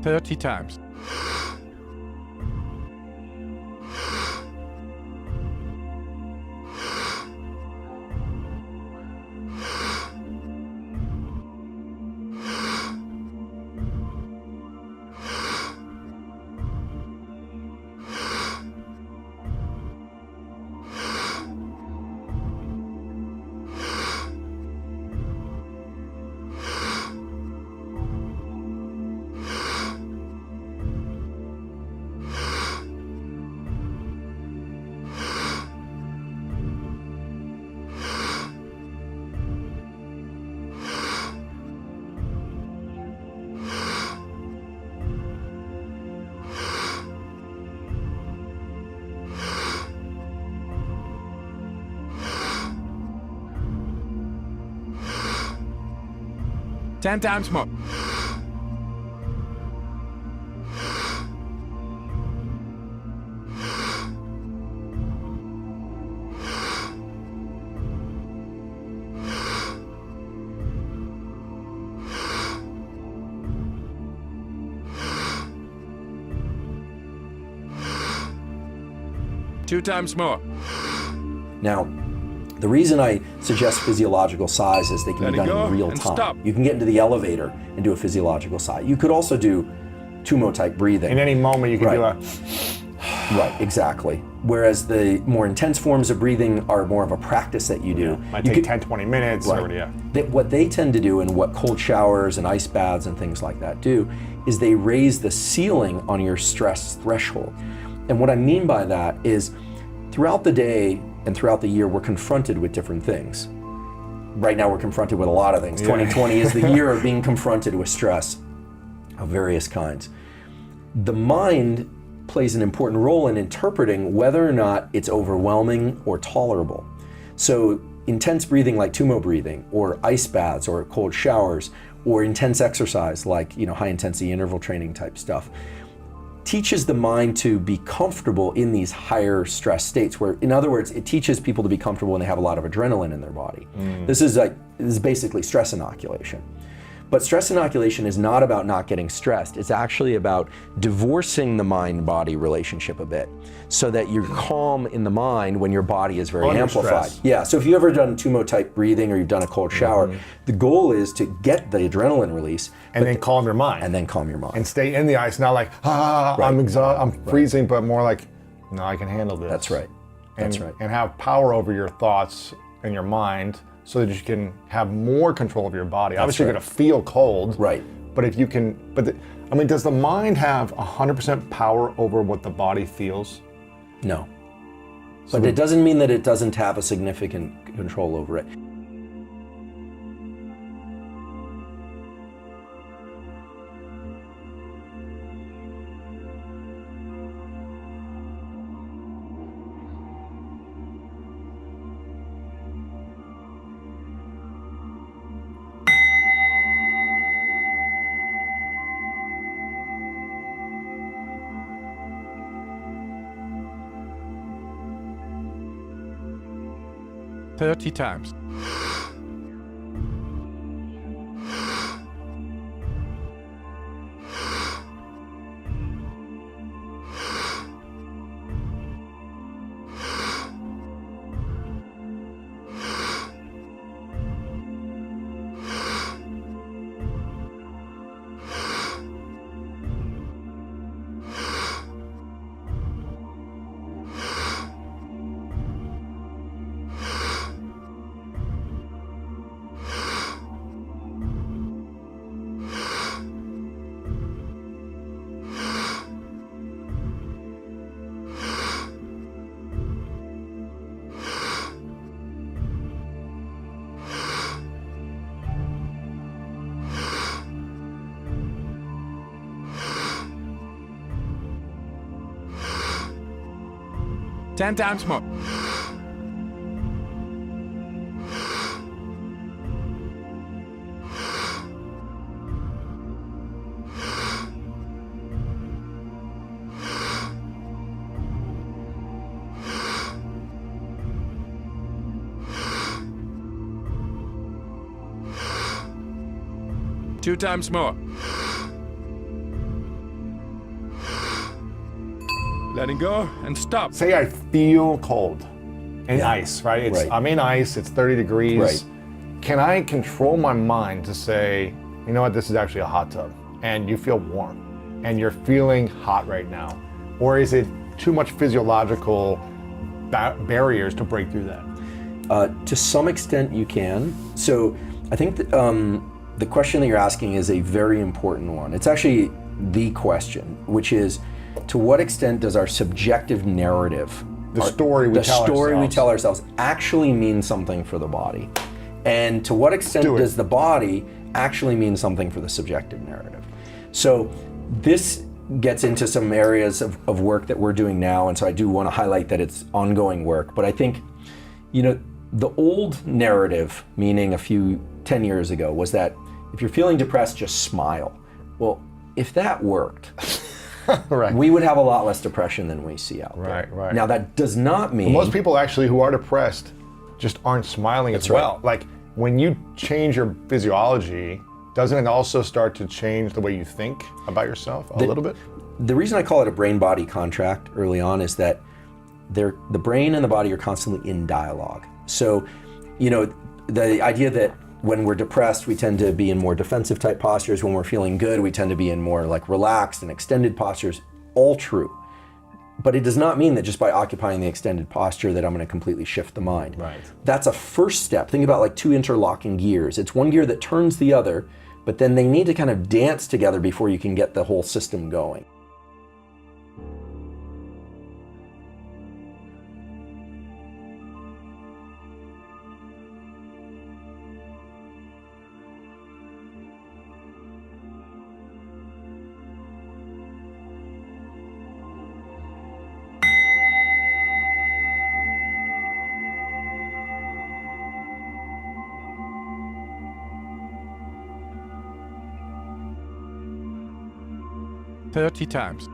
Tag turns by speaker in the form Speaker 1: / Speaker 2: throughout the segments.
Speaker 1: 30 times. Ten times more. Two times more.
Speaker 2: Now, the reason I suggest physiological sighs is they can be done in real time.
Speaker 1: Stop.
Speaker 2: You can get into the elevator and do a physiological sigh. You could also do tumo-type breathing.
Speaker 3: In any moment you can do a...
Speaker 2: Right, exactly. Whereas the more intense forms of breathing are more of a practice that you do.
Speaker 3: Yeah, might take 10, 20 minutes.
Speaker 2: Right.
Speaker 3: Or, yeah.
Speaker 2: What they tend to do, and what cold showers and ice baths and things like that do, is they raise the ceiling on your stress threshold. And what I mean by that is throughout the day and throughout the year, we're confronted with different things. Right now, we're confronted with a lot of things. Yeah. 2020 is the year of being confronted with stress of various kinds. The mind plays an important role in interpreting whether or not it's overwhelming or tolerable. So intense breathing like tumo breathing, or ice baths, or cold showers, or intense exercise like high intensity interval training type stuff, teaches the mind to be comfortable in these higher stress states, where, in other words, it teaches people to be comfortable when they have a lot of adrenaline in their body. This is basically stress inoculation. But stress inoculation is not about not getting stressed. It's actually about divorcing the mind-body relationship a bit, so that you're calm in the mind when your body is very amplified.
Speaker 3: Stress.
Speaker 2: Yeah, so if you've ever done tumo-type breathing, or you've done a cold shower, the goal is to get the adrenaline release.
Speaker 3: And then calm your mind.
Speaker 2: And then calm your mind.
Speaker 3: And stay in the ice, not like, I'm exhausted, I'm freezing, but more like, no, I can handle this.
Speaker 2: That's right. That's right.
Speaker 3: And have power over your thoughts and your mind, so that you can have more control of your body. Obviously, you're gonna feel cold.
Speaker 2: Right.
Speaker 3: But if you can, does the mind have 100% power over what the body feels?
Speaker 2: No. But it doesn't mean that it doesn't have a significant control over it.
Speaker 1: Thirty times. Ten times more. Two times more. letting go and stop.
Speaker 3: Say I feel cold in ice, right?
Speaker 2: Right.
Speaker 3: I'm in ice, it's 30 degrees.
Speaker 2: Right.
Speaker 3: Can I control my mind to say, you know what, this is actually a hot tub and you feel warm and you're feeling hot right now? Or is it too much physiological barriers to break through that?
Speaker 2: To some extent you can. So I think that, the question that you're asking is a very important one. It's actually the question, which is, to what extent does our subjective narrative,
Speaker 3: The story we
Speaker 2: tell ourselves actually mean something for the body? And to what extent does the body actually mean something for the subjective narrative? So this gets into some areas of work that we're doing now, and so I do want to highlight that it's ongoing work. But I think, the old narrative, meaning 10 years ago, was that if you're feeling depressed, just smile. Well, if that worked,
Speaker 3: right.
Speaker 2: we would have a lot less depression than we see out there.
Speaker 3: Right.
Speaker 2: Now that does not mean...
Speaker 3: Most people actually who are depressed just aren't smiling as well.
Speaker 2: right.
Speaker 3: Like when you change your physiology, doesn't it also start to change the way you think about yourself a little bit?
Speaker 2: The reason I call it a brain-body contract early on is that the brain and the body are constantly in dialogue. So, the idea that when we're depressed, we tend to be in more defensive type postures. When we're feeling good, we tend to be in more like relaxed and extended postures. All true. But it does not mean that just by occupying the extended posture that I'm going to completely shift the mind.
Speaker 3: Right.
Speaker 2: That's a first step. Think about like two interlocking gears. It's one gear that turns the other, but then they need to kind of dance together before you can get the whole system going.
Speaker 1: Thirty times.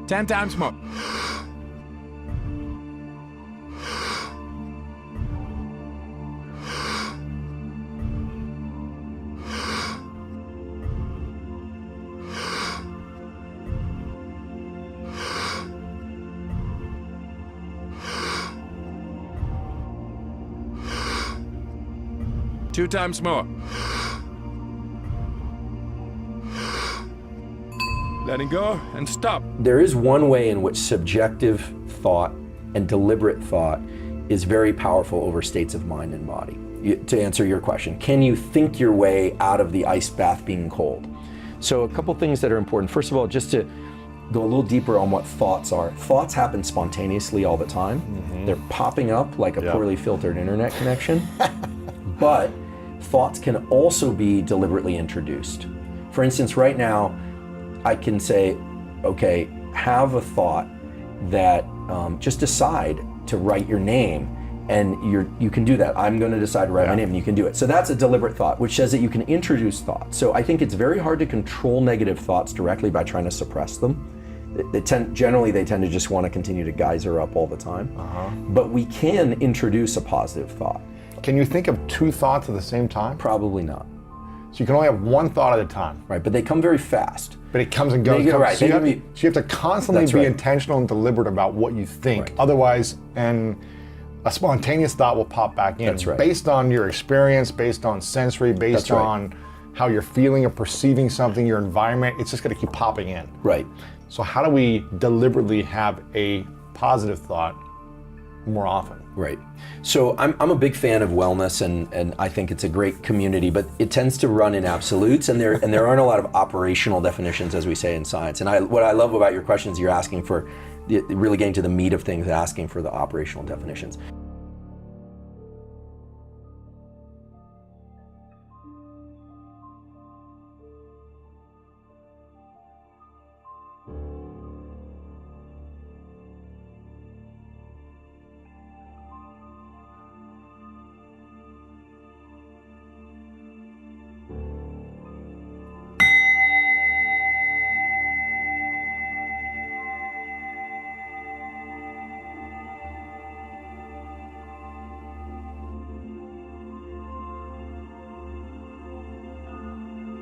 Speaker 1: Ten times more. Two times more. Letting go and stop.
Speaker 2: There is one way in which subjective thought and deliberate thought is very powerful over states of mind and body. To answer your question, can you think your way out of the ice bath being cold? So a couple things that are important. First of all, just to go a little deeper on what thoughts are. Thoughts happen spontaneously all the time. Mm-hmm. They're popping up like a poorly filtered internet connection. But thoughts can also be deliberately introduced. For instance, right now, I can say, okay, have a thought that just decide to write your name, and you can do that. I'm going to decide to write my name, and you can do it. So that's a deliberate thought, which says that you can introduce thought. So I think it's very hard to control negative thoughts directly by trying to suppress them. Generally, they tend to just want to continue to geyser up all the time. But we can introduce a positive thought.
Speaker 3: Can you think of two thoughts at the same time?
Speaker 2: Probably not.
Speaker 3: So you can only have one thought at a time.
Speaker 2: Right, but they come very fast.
Speaker 3: But it comes and goes.
Speaker 2: Right.
Speaker 3: So, so you have to constantly be intentional and deliberate about what you think.
Speaker 2: Right.
Speaker 3: Otherwise, and a spontaneous thought will pop back in.
Speaker 2: That's right.
Speaker 3: Based on your experience, based on sensory, based on how you're feeling or perceiving something, your environment, it's just going to keep popping in.
Speaker 2: Right.
Speaker 3: So how do we deliberately have a positive thought more often.
Speaker 2: Right. So I'm a big fan of wellness, and I think it's a great community, but it tends to run in absolutes, and there aren't a lot of operational definitions, as we say in science. And what I love about your questions, you're asking for, really getting to the meat of things, asking for the operational definitions.